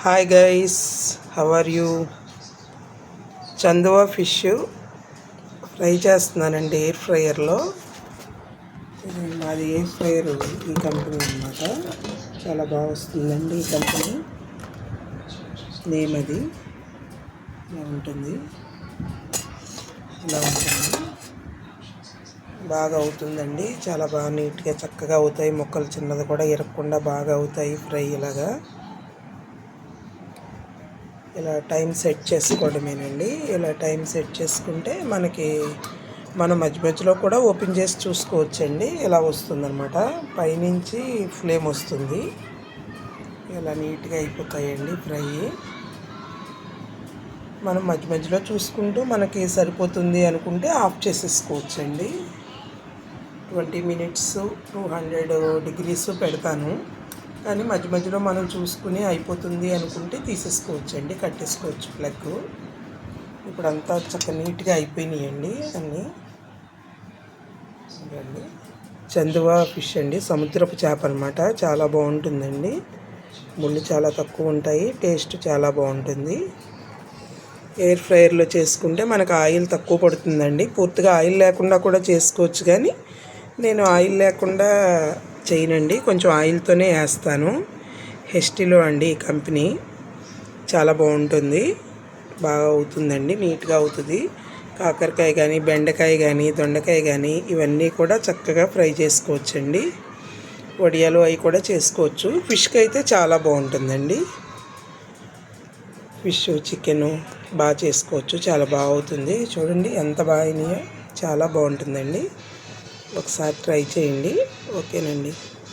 Hi guys, how are you? చందువా fish fry చేస్తున్నానండి air ఫ్రైయర్లో. ఇది మాది ఎయిర్ ఫ్రైయర్ ఈ కంపెనీ అన్నమాట. చాలా బాగా వస్తుందండి ఈ కంపెనీ నేమ్. అది ఇలా ఉంటుంది, ఇలా ఉంటుంది. బాగా అవుతుందండి, చాలా బాగా నీట్గా చక్కగా అవుతాయి. ముక్కలు చిన్నది కూడా ఇరగకుండా బాగా అవుతాయి ఫ్రై. ఇలా టైం సెట్ చేసుకోవడమేనండి. ఇలా టైం సెట్ చేసుకుంటే మనం మధ్య మధ్యలో కూడా ఓపెన్ చేసి చూసుకోవచ్చండి. ఇలా వస్తుందన్నమాట, పైనుంచి ఫ్లేమ్ వస్తుంది. ఇలా నీట్గా అయిపోతాయండి ఫ్రై. మనం మధ్య మధ్యలో చూసుకుంటూ మనకి సరిపోతుంది అనుకుంటే ఆఫ్ చేసేసుకోవచ్చండి. 20 minutes 200 degrees పెడతాను, కానీ మధ్య మధ్యలో మనం చూసుకుని అయిపోతుంది అనుకుంటే తీసేసుకోవచ్చండి, కట్టేసుకోవచ్చు ప్లగ్. ఇప్పుడు అంతా చక్కగా నీట్గా అయిపోయినాయండి అన్నీ. చూడండి, చందువా ఫిష్ అండి, సముద్రపు చేప అనమాట. చాలా బాగుంటుందండి, ముళ్ళు చాలా తక్కువ ఉంటాయి, టేస్ట్ చాలా బాగుంటుంది. ఎయిర్ ఫ్రైయర్లో చేసుకుంటే మనకు ఆయిల్ తక్కువ పడుతుందండి. పూర్తిగా ఆయిల్ లేకుండా కూడా చేసుకోవచ్చు, కానీ నేను ఆయిల్ లేకుండా చేయనండి, కొంచెం ఆయిల్తోనే వేస్తాను. హెస్టిలో అండి ఈ కంపెనీ. చాలా బాగుంటుంది, బాగా అవుతుందండి, నీట్గా అవుతుంది. కాకరకాయ కానీ, బెండకాయ కానీ, దొండకాయ కానీ ఇవన్నీ కూడా చక్కగా ఫ్రై చేసుకోవచ్చండి. వడియాలు అవి కూడా చేసుకోవచ్చు. ఫిష్కి అయితే చాలా బాగుంటుందండి. ఫిష్ చికెను బాగా చేసుకోవచ్చు, చాలా బాగా అవుతుంది. చూడండి ఎంత బాగా అయినాయో, చాలా బాగుంటుందండి. ఒకసారి ట్రై చేయండి. ఓకేనండి.